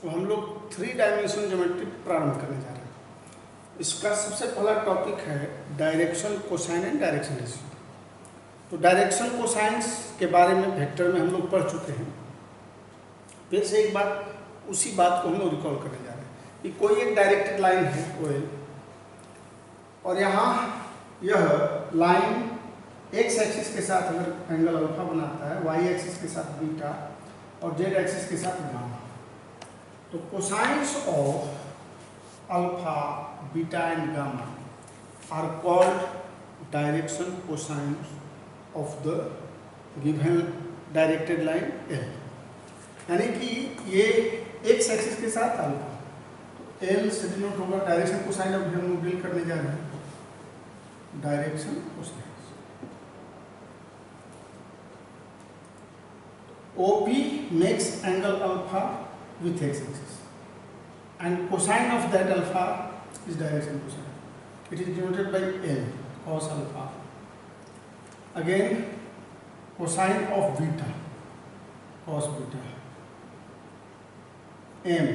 तो हम लोग 3 डायमेंशनल ज्योमेट्री प्रारंभ करने जा रहे हैं। इसका सबसे पहला टॉपिक है direction cosine and direction ratio. तो डायरेक्शन कोसाइंस के बारे में वेक्टर में हम लोग पढ़ चुके हैं। फिर से एक बात उसी बात को हम लोग रिकॉल करने जा रहे हैं कि कोई एक डायरेक्टेड लाइन है OL, और यहाँ यह लाइन एक्स एक्सिस के साथ अगर एंगल अल्फा बनाता है, वाई एक्सिस के साथ बीटा और जेड एक्सिस के साथ गामा, तो cosines of alpha, beta and gamma are called direction cosines of the given directed line L। यानी कि ये एक्स एक्सिस के साथ अल्फा, तो L से डिनोट होगा डायरेक्शन कोसाइन। अब हम डील करने जा रहे हैं direction cosine. OP makes angle alpha with x-axis and cosine of that alpha is direction cosine. It is denoted by L, cos alpha. Again, cosine of beta, cos beta, M,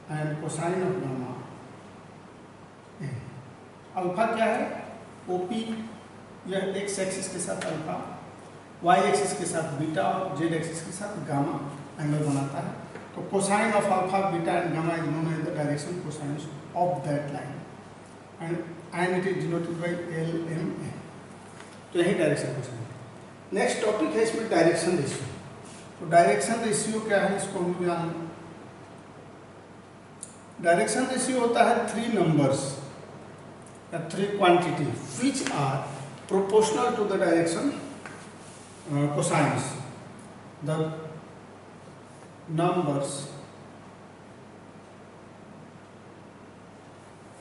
and cosine of gamma, M. Alpha क्या है? OP यह x axis के साथ alpha, y axis के साथ beta और z axis के साथ गामा एंगल बनाता है। तो cosine of alpha, beta and gamma is known as the direction cosine of that line and it is denoted by LMN। तो यही डायरेक्शन कोसाइन। नेक्स्ट टॉपिक है इसमें डायरेक्शन रेशियो। तो डायरेक्शन रेशियो क्या है, इसको हम लोग जान। डायरेक्शन रेशियो होता है 3 नंबर्स या 3 quantity which are proportional to the direction cosines. The numbers,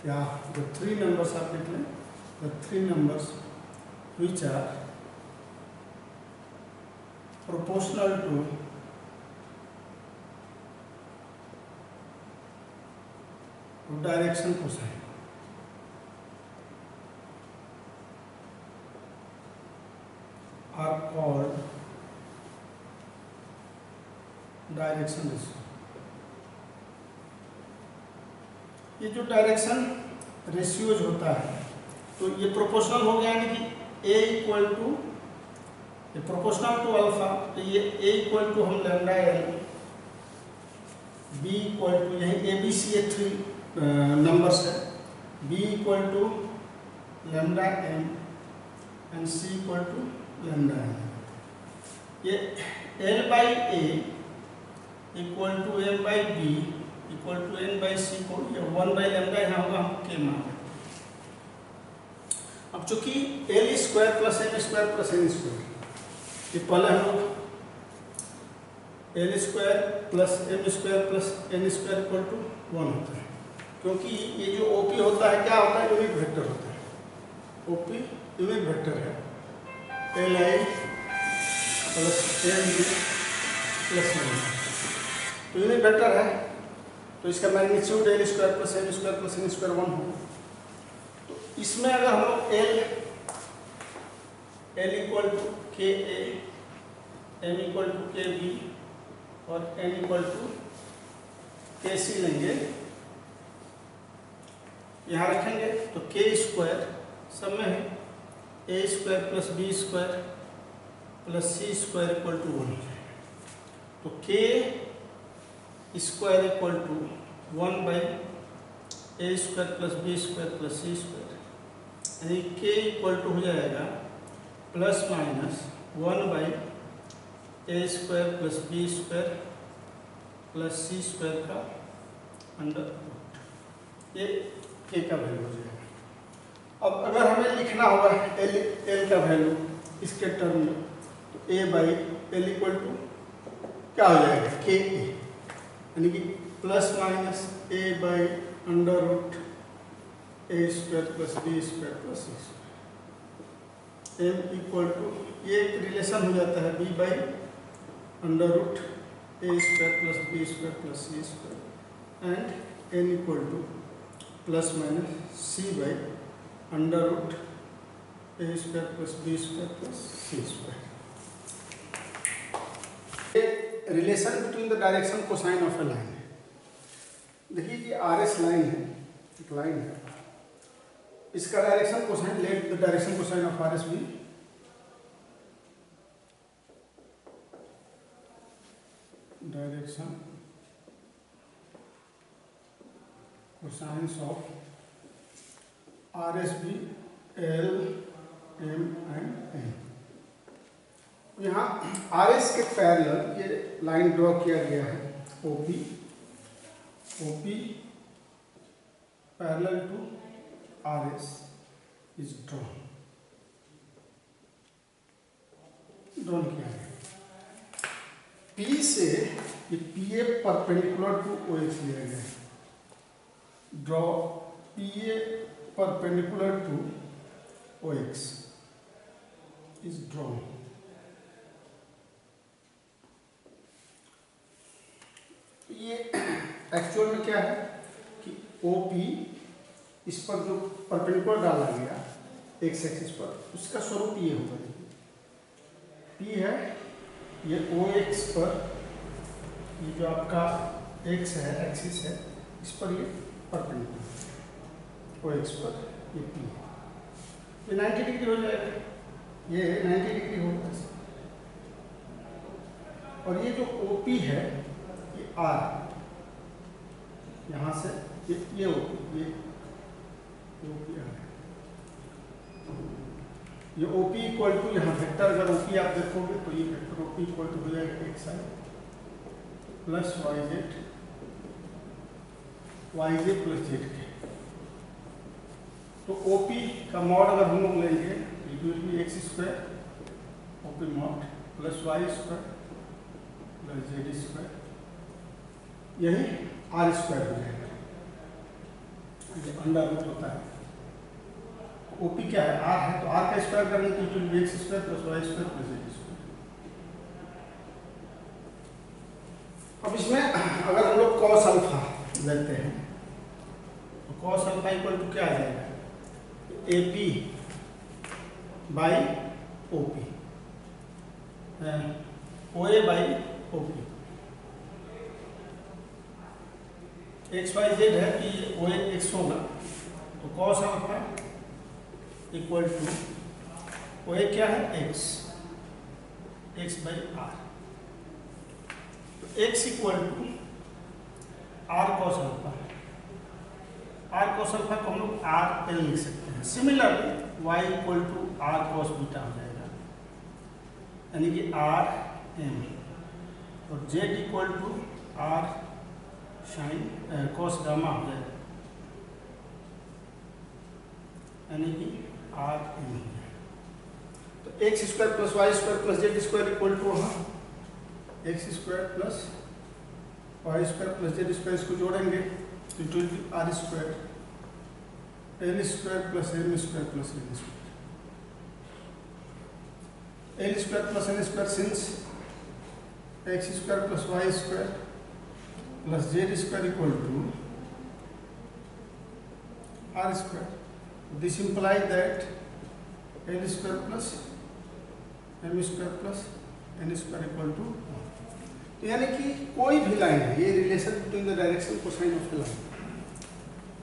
the 3 numbers आप लिख लें, the 3 numbers which are proportional to direction cosine are called direction ratio. ये जो डायरेक्शन रेशियोज होता है, तो ये प्रोपोर्शनल हो गया, यानी कि A इक्वल टू, ये प्रोपोर्शनल टू अल्फा, तो ये A इक्वल टू हम lambda L, B equal to, यही ABC ये 3 नंबर्स है, B equal to lambda M and C equal to lambda N। ये L by A equal to M by B equal to N by C को, ये 1 by lambda यहाँ होगा, हम K मान। अब चूंकि L square plus M square plus N square, ये पहले हम लोग L square plus M square plus N square equal to 1 होता है, क्योंकि ये जो OP होता है क्या होता है, यूनिट वेक्टर होता है। OP यूनिट वेक्टर है, Li plus MB plus M, तो यूनिट वेक्टर है, तो इसका magnitude L square plus M square plus N square 1 होगा। तो इसमें अगर हम लोग L equal to KA, M equal to KB और N इक्वल टू KC लेंगे, यहाँ रखेंगे, तो K स्क्वायर सब में है A square plus B square plus C square equal to 1 हो जाएगा। तो K square equal to 1 by A square plus B square plus C square, यानी K इक्वल टू हो जाएगा plus minus 1 by A square plus B square plus C square का under root, ये K का value हो जाएगा। अब अगर हमें लिखना होगा L का वैल्यू इसके टर्म में, तो A by L equal to क्या हो जाएगा, KA, यानी कि plus minus A by under root A square plus B square plus C square. M equal to, ये एक रिलेशन हो जाता है B by under root A square plus B square plus C square, and N equal to plus minus C by under root A square plus B square plus C square. relation between the direction cosine of a line है। देखिए ये RS line है, एक line है, इसका direction cosine, let the direction cosine of RS भी direction cosines of RS भी L, M and N। यहाँ RS के पैरेलल ये लाइन ड्रॉ किया गया है, OP parallel to RS is drawn किया है। P से ये PA परपेंडिकुलर टू OX लिया गया है, draw PA perpendicular to OX is drawn. ये एक्चुअल में क्या है कि OP इस पर जो परपेंडिकुलर डाला गया एक्स एक्सिस पर, उसका स्वरूप ये होगा। P है ये OX पर, ये जो आपका X है एक्सिस है, इस पर ये परपेंडिकुलर OX पर ये P है, ये 90 डिग्री हो जाएगा, ये 90 डिग्री होगा। और ये जो OP है ये R, यहाँ से ये OP है, ये OP इक्वल टू, यहाँ वेक्टर अगर OP आप देखोगे तो ये वेक्टर OP इक्वल टू हो जाएगा XI plus YJ plus ZK। तो OP का मॉड अगर हम लोग लेंगे, it will B x square OP mod plus y square plus z square, यही R स्क्वायर हो जाएगा, ये अंडर रूट होता है। OP क्या है, R है, तो R का स्क्वायर करेंगे तो it will B x square plus y square plus z square. अब इसमें अगर हम लोग cos अल्फा लेते हैं तो cos अल्फा इक्वल टू क्या आ जाएगा, AP by OP, OA by OP। XYZ है कि OA X होगा, तो cos alpha equal to OA क्या है X बाई R, तो X equal to R cos alpha, R cos alpha को हम लोग RL लिख सकते हैं। Similarly Y equal to R cos beta हो जाएगा, यानी कि RM, और Z equal to R sine cos gamma हो जाएगा, यानी कि RM हो जाएगा। तो x square plus y square plus z square equal to वहाँ x square plus y square plus z square, इसको जोड़ेंगे तो it will be R square L square plus M square plus N square, L square plus N square since x square plus y square plus z square equal to R square. This implies that L square plus M square plus N square equal to 1। तो यानी कि कोई भी line है, ये relation between the direction cosine of the line,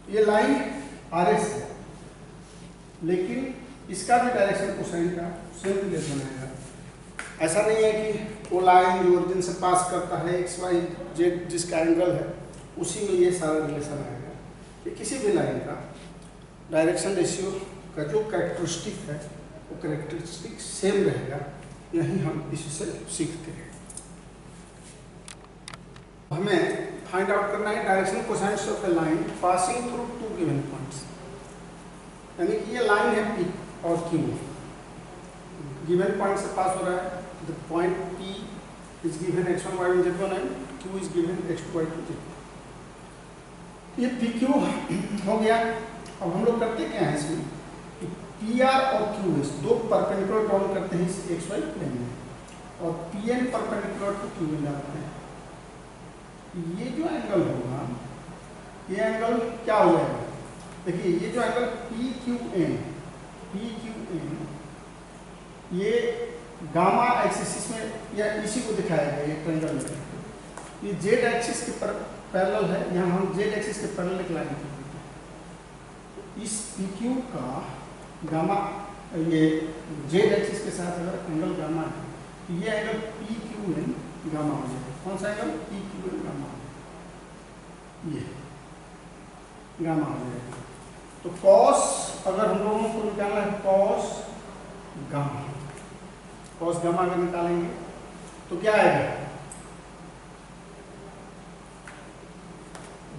ये line RS है, लेकिन इसका भी डायरेक्शन कोसाइन का सेम रिलेशन आएगा। ऐसा नहीं है कि वो लाइन जो ओरिजिन से पास करता है XYZ जिसका एंगल है उसी में ये सारा रिलेशन आएगा। ये किसी भी लाइन का डायरेक्शन रेशियो का जो कैरेक्टरिस्टिक है वो कैरेक्टरिस्टिक सेम रहेगा, यही हम इससे सीखते हैं। हमें फाइंड आउट करना है direction cosines of a line passing through two given points, यानी कि ये लाइन है P और Q, गिवन पॉइंट से पास हो रहा है। The point P is given x1 y1 z1 and Q is given x2 y2 z2। ये PQ हो गया। अब हम लोग करते क्या है इसमें कि PR और QS दो परपेंडिकुलर ड्रॉ करते हैं इस XY प्लेन में, और PN परपेंडिकुलर टू QN डालते हैं। ये जो एंगल होगा, ये एंगल क्या हो जाएगा, देखिए ये जो एंगल PQN ये गामा एक्सिस में या इसी को दिखाया गया, ये ट्रायंगल में ये Z एक्सिस के पैरेलल है, यहाँ हम जेड एक्सिस के पैरेलल एक लाइन खींचते हैं। तो इस पी क्यू का गामा, ये जेड एक्सिस के साथ अगर एंगल गामा है तो ये angle P Q N gamma हो जाएगा। कौन सा angle? P Q N gamma, ये गामा हो जाएगा। तो कॉस, अगर हम लोगों को निकालना है कॉस गामा, कॉस गामा अगर निकालेंगे तो क्या आएगा?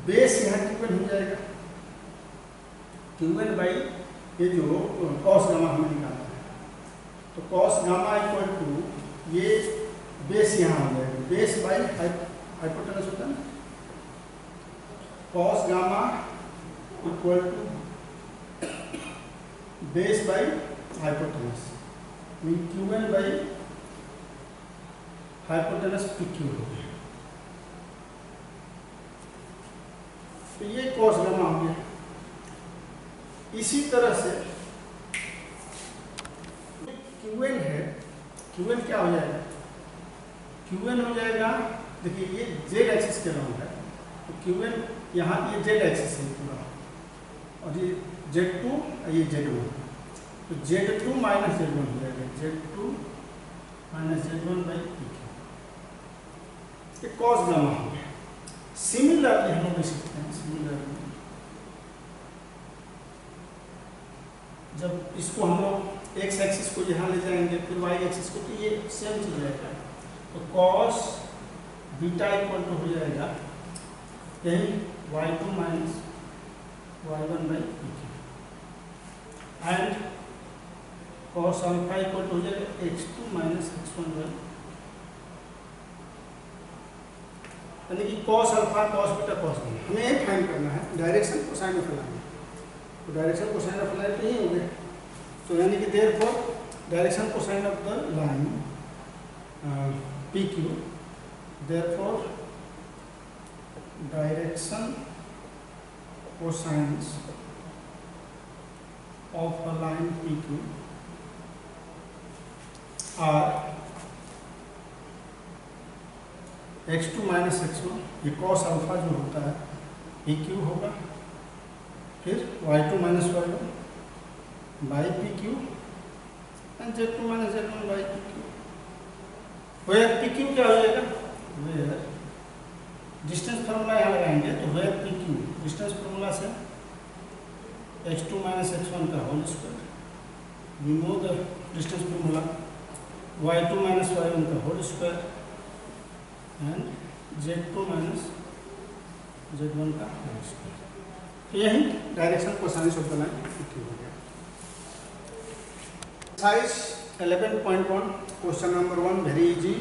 बेस यहाँ क्यूएन हो जाएगा, क्यूएन बाई ये जो कॉस गामा हमें निकालना है, तो कॉस गामा इक्वल टू ये बेस यहाँ हो जाएगा, बेस बाई हाइपोटेनस होता है ना, cos gamma equal to base by hypotenuse, mean QN by hypotenuse P Q हो गया। तो ये कॉस गामा हो गया। इसी तरह से क्यूएन है, क्यूएन क्या हो जाएगा? क्यूएन हो जाएगा, देखिए ये जेड एक्सिस के अराउंड है, तो क्यूएन यहाँ ये जेड एक्सिस है पूरा, और ये Z2 ये Z1, तो Z2 माइनस Z1 हो जाएगा, Z2 minus Z1 by P Q, ये कॉस गामा हो गया। सिमिलरली हम लोग लिख सकते हैं, सिमिलरली जब इसको हम लोग एक्स एक्सिस को यहाँ ले जाएंगे फिर वाई एक्सिस को, तो ये सेम चीज रहेगा, तो कॉस बीटा इक्वल टू हो जाएगा यही y2 minus y1 by P Q, and cos alpha equal to हो जाएगा x2 माइनस x1 बाई, यानी कि cos alpha cos beta cos beta हमें ये फाइंड करना है डायरेक्शन कोसाइन ऑफ लाइन, तो डायरेक्शन कोसाइन ऑफ लाइन तो यही हो गया। तो यानी कि therefore direction cosine of the line P Q, therefore direction cosines of a line P Q are x2 minus x1, ये कॉस अल्फा जो होता है पी क्यू होगा, फिर y2 minus y1 by P Q and z2 minus z1 by P Q. Where P Q क्या हो जाएगा? Where distance formula यहाँ लगाएंगे, तो where P Q distance formula से x2 माइनस x1 का whole square, we know the distance formula, y2 minus y1 का whole square and Z2 minus Z1 का होल स्क्वायर। तो यही direction cosine of the line हो गया। Exercise 11.1 question number 1 very easy.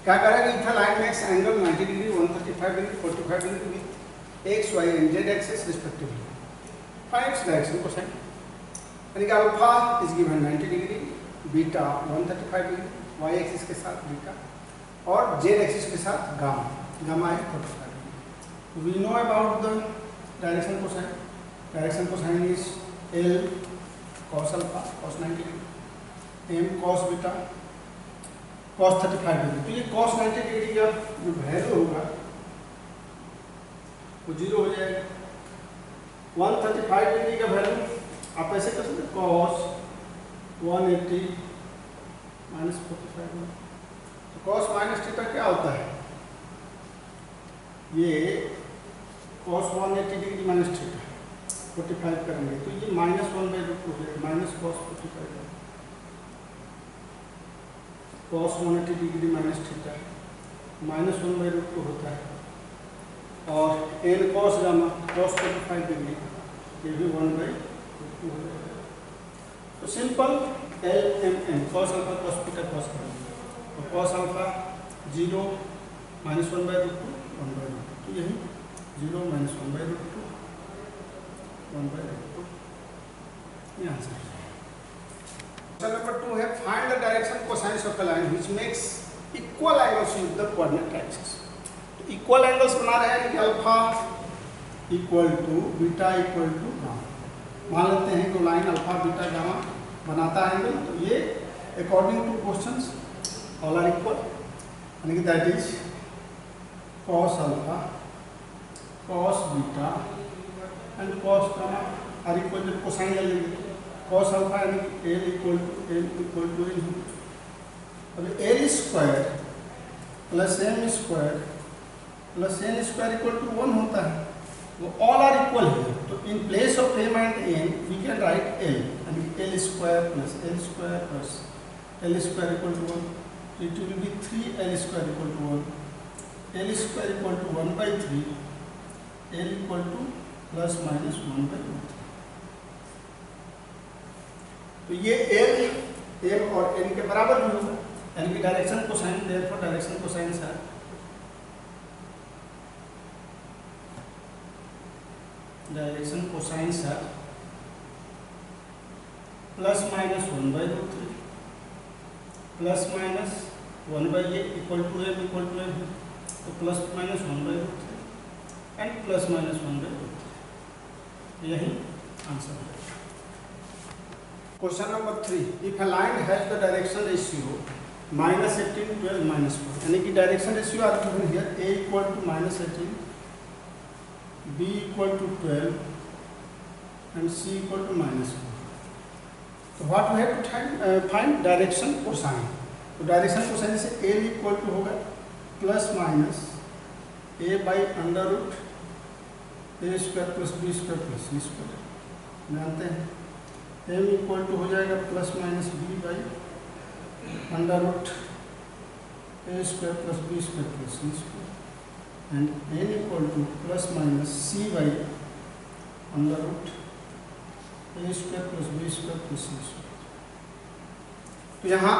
क्या करेगा? If line makes angle 90 degree, 135 degree, 45 degree with X Y and Z axis respectively, find its direction cosine. यानी कि alpha is given 90 degree, beta 135 degree, Y axis के साथ beta और Z axis के साथ gamma, gamma है 45 degree. We know about the direction cosine, direction cosine is L cos alpha cos 90 degree, M cos beta cos 35 degree. तो ये cos 90 degree का जो वैल्यू होगा वो 0 हो जाएगा। 135 डिग्री का वैल्यू आप ऐसे कर सकते cos 180 माइनस 45। तो cos माइनस थीटा क्या होता है? ये cos 180 डिग्री माइनस थीटा 45 करेंगे तो ये -1/√2 हो जाएगा, minus cos 45 cos 180 degree minus theta -1/√2 होता है, और n cos gamma cos 45 degree ये भी 1/√2 हो जाएगा। तो simple LMN cos alpha cos beta cos करेंगे, तो cos अल्फा 0 -1/√2 1/√2, तो यही 0 -1/√2 1/√2 यहाँ से। क्वेश्चन नंबर 2 है find the direction cosines of the line which makes equal angles with the coordinate axis. तो इक्वल एंगल्स बना रहे हैं कि alpha equal to beta equal to gamma. मान लेते हैं कि लाइन अल्फा बीटा गामा बनाता है एंगल, तो ये according to questions all are equal, यानी कि that is cos alpha cos beta and cos gamma are equal to cosine ले लेंगे cos अल्फा यानी कि l इक्वल टू l। अब l square plus m square plus n square equal to 1 होता है, वो ऑल आर इक्वल है। तो in place of m and n we can write l यानी l square plus l square plus l square equal to 1। तो it will be 3l square equal to 1, l square equal to 1/3, l equal to plus minus 1/3। तो ये l m और n के बराबर भी होगा, यानी कि direction cosine, therefore direction cosine है डायरेक्शन कोसाइन है plus minus 1/3 plus minus 1/a equal to m equal to m, तो plus minus 1/3 and plus minus 1/3, यही आंसर है। Question number 3, if a line has the direction ratio -18, 12, -4, यानी कि direction ratio are given here a equal to -18, b equal to 12 and c equal to -4। तो what we have to find direction cosine. तो direction cosine से a equal to होगा plus minus a by under root a square plus b square plus c square, जानते हैं। m equal to हो जाएगा plus minus b by under root a square plus b square plus c square and n equal to plus minus c by under root a square plus b square plus c square. तो यहाँ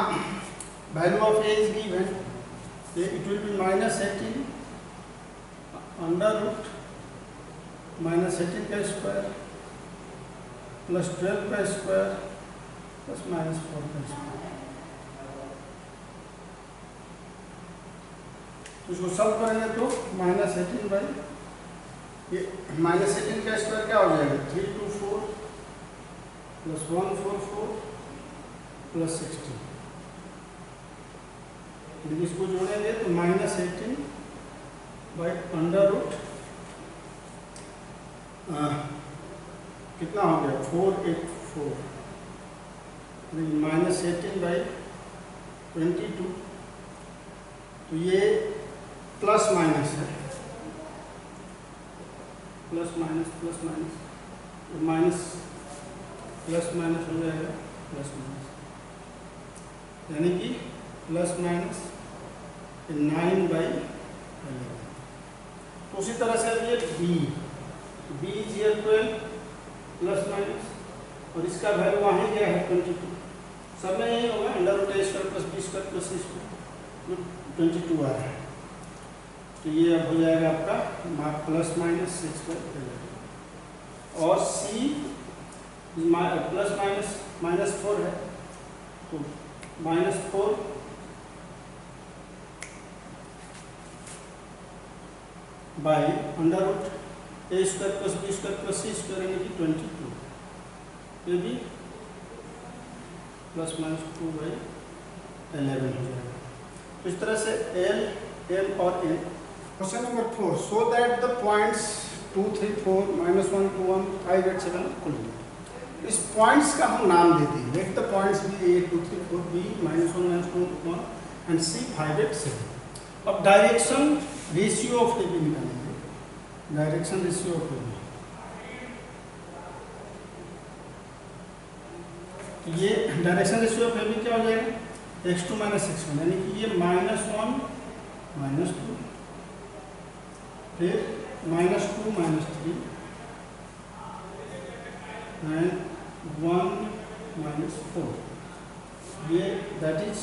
value of a is given, it will be -18 under root -18 का square plus 12 का square plus -4 का square. तो इसको solve करेंगे तो -18 by ये -18 का स्क्वायर क्या हो जाएगा 324 प्लस 144 प्लस 16। यदि इसको जोड़ेंगे तो -18 बाई अंडर रूट कितना हो गया 484, -18 बाई 22। तो ये प्लस माइनस है, plus minus minus plus minus हो जाएगा प्लस माइनस, यानी कि प्लस माइनस 9/11। तो उसी तरह से ये b इज 12 प्लस माइनस, और इसका वैल्यू वहाँ ही गया है 22, सब में यही होगा under root a square plus b square plus c square, 22 आ रहा है। तो ये अब हो जाएगा आपका प्लस माइनस 6/11, और c प्लस माइनस -4 है, तो -4 by under root a square plus b square plus c square, यानी कि 22, ये भी प्लस माइनस 2/11 हो जाएगा। तो इस तरह से l, m और n। Question number 4, so that the points 2, 3, 4, -1, 2, 1, 5, 8, 7 कुल। इस पॉइंट्स का हम नाम देते हैं, let the points be a, 2, 3, 4, b, -1, -2, 1 and c 5, 8, 7। अब direction ratio of A B निकालेंगे, direction ratio of A B. तो ये direction ratio of A B क्या हो जाएगा x2 - x1, यानी कि ये -1 -2 फिर -2 -3 एंड 1 -4, ये दैट इज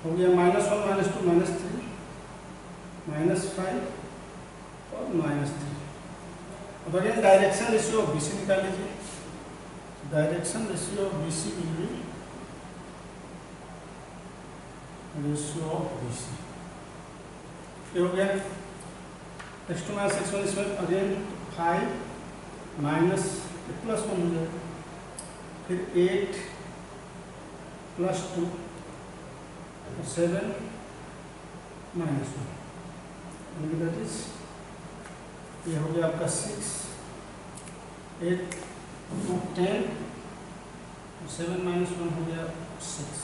हो गया -1 -2 -3 -5 और -3। अब again direction ratio of BC निकाल लीजिए, direction ratio of BC will be ratio of BC, ये हो गया x2 - x1, इसमें अगेन 5 माइनस +1 हो जाएगा, फिर 8 +2 और 7 -1, दैट इज ये हो गया आपका 6, 8 2 10, 7 माइनस 1 हो गया 6।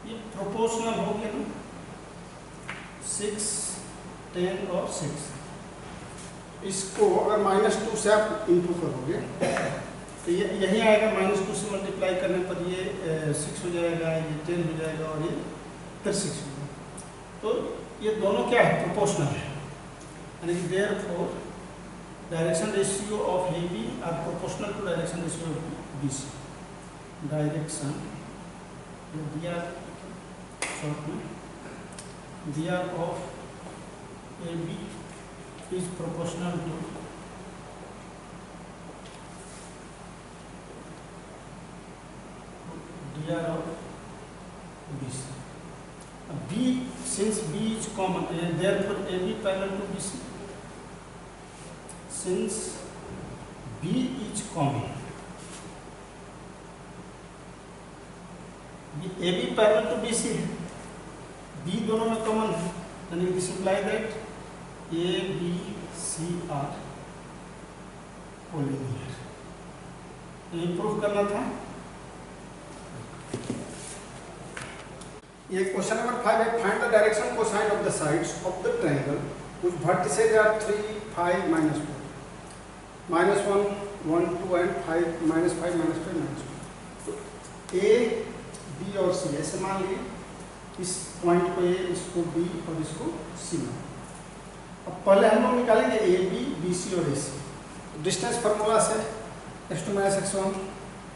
ये प्रोपोर्शनल हो गया ना, 6 10 और 6। इसको अगर -2 से आप इंटू करोगे तो ये यही आएगा, -2 से मल्टीप्लाई करने पर ये 6 हो जाएगा, ये 10 हो जाएगा और ये फिर 6 हो जाएगा। तो ये दोनों क्या है, प्रोपोर्शनल है, यानी कि therefore direction ratio of AB are proportional to direction ratio of BC। Direction दिया शॉर्ट में दिया of AB is proportional to dr of BC. B, since B is common, therefore AB parallel to BC. Since B is common, AB parallel to BC है, B दोनों में common है, यानी this imply that A, B, C are collinear. ये proof करना था। ये question number 5 है, find the direction cosine of the sides of the triangle which vertices are 3 5 -4 -1 1 2 and 5 -5 -5 -2। तो A, B और C ऐसे मान लिए, इस पॉइंट को A, इसको B और इसको C मान। अब पहले हम लोग निकालेंगे ए बी बी सी और ए सी। डिस्टेंस फार्मूला से x2 - x1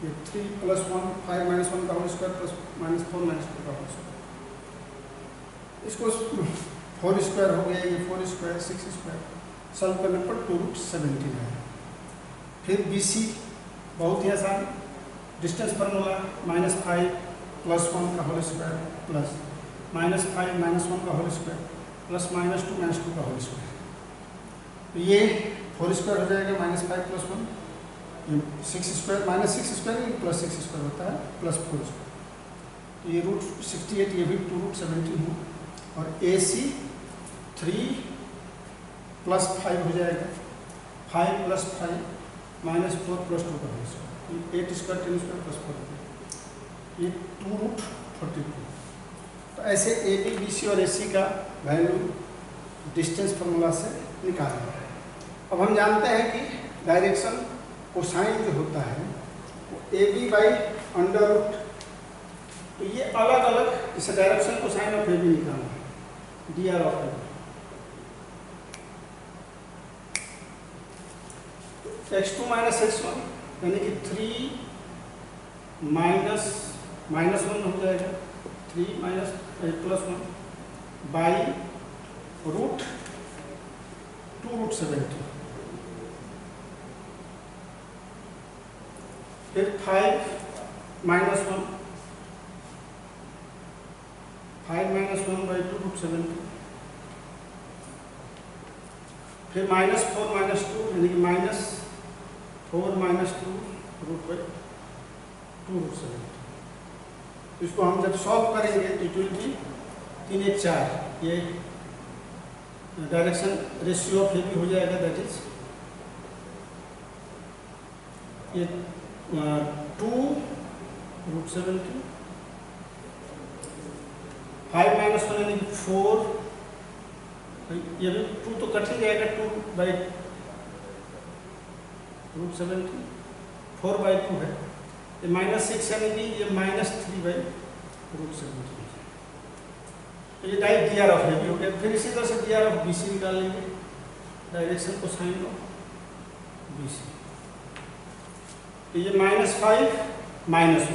ये 3 + 1 5 - 1 का होल स्क्वायर प्लस -4 - 2 का होल स्क्वायर, इसको 4 स्क्वायर हो गया, ये 4 स्क्वायर 6 स्क्वायर, सॉल्व करने पर 2√17 है। फिर बी सी बहुत ही आसान, डिस्टेंस फार्मूला -5 + 1 का होल स्क्वायर प्लस -5 - 1 का होल स्क्वायर प्लस -2 - 2 का होल स्क्वायर। तो ये 4 स्क्वायर हो जाएगा, -5 + 1 6 स्क्वायर, -6 स्क्वायर प्लस 6 स्क्वायर होता है प्लस 4 स्क्वायर। तो ये √68, ये भी 2√17 है। और ए सी 3 + 5 हो जाएगा, 5 + 5 -4 + 2 का होल स्क्वायर, 8 स्क्वायर 10 स्क्वायर प्लस 4, ये 2√42। तो ऐसे ए बी बी सी और ए सी का वैल्यू डिस्टेंस फार्मूला से निकालेंगे। अब हम जानते हैं कि डायरेक्शन कोसाइन जो होता है वो ए बी बाई √, तो ये अलग अलग, इसे direction cosine of A B निकालना है, D R of A B. x2 - x1 यानी कि 3 -1 हो जाएगा, 3 + 1 बाई √2√17, फिर 5 - 1 बाई 2√17, फिर -4 - 2 यानी कि -4 - 2√2√17। इसको हम जब सॉल्व करेंगे तो इट विल बी 3 1 4, ये direction ratio of A B हो जाएगा, दैट इज ये 2√17, 5 - 1 यानी कि 4, ये भी 2 तो कट ही जाएगा, 2/√17, 4/2 है, ये -6 यानी कि ये -3/√17। तो ये direct D R of A B हो गया। फिर इसी तरह से D R of B C निकाल लेंगे, direction cosine of B C. तो ये -5 - 1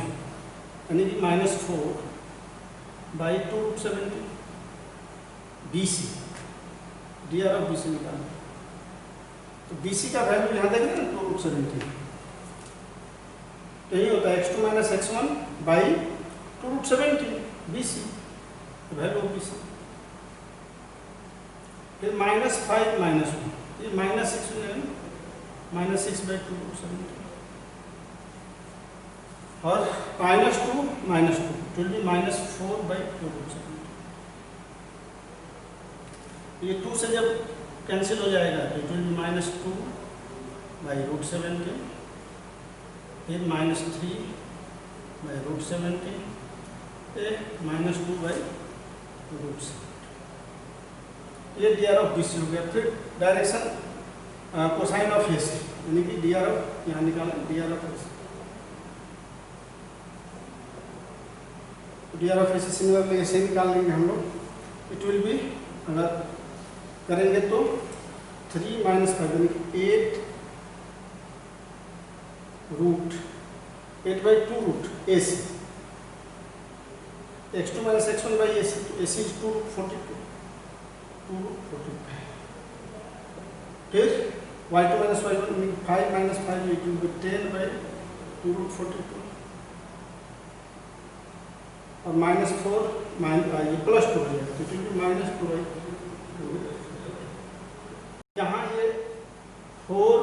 यानी कि -4/2√17 B C, D R of B C निकालना। तो बी सी का वैल्यू यहाँ देखें ना, 2√17, तो यही होता है x2 - x1 by 2√17 B C, value of B C. फिर -5 - 1, ये -6 हो जाएगा, -6/2√17, और -2 - 2 विल बी -4/2√17। ये 2 से जब कैंसिल हो जाएगा तो इट विल बी -2 बाई √17, फिर -3 बाई √17, -2 बाई √17। ये डी ऑफ BC हो गया। फिर डायरेक्शन कोसाइन ऑफ AC, यानी कि डी ऑफ यहाँ निकाला, D of AC। D of AC similarly ऐसे निकाल लेंगे हम लोग। इट विल बी, अगर करेंगे तो 3 - 5 यानी कि 8 by 2 root AC, x2 - x1 by AC, तो AC इज 2√42, 2√45। फिर y2 - y1 यानी 5 - 5 इट विल बी 10 बाई 2√42, और -4 ये +2 हो जाएगा, तो इट विल बी -2 बाई 2। यहाँ ये 4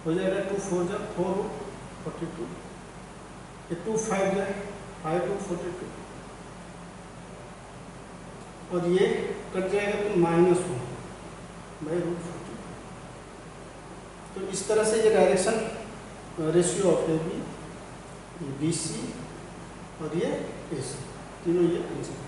हो जाएगा, 2 4 जा 4√42, ये 2 5 जाए 5√42, और ये कट जाएगा तो -1 बाई √42। तो इस तरह से ये डायरेक्शन रेशियो ऑफ AB, ये BC और ये AC, तीनों ये आंसर।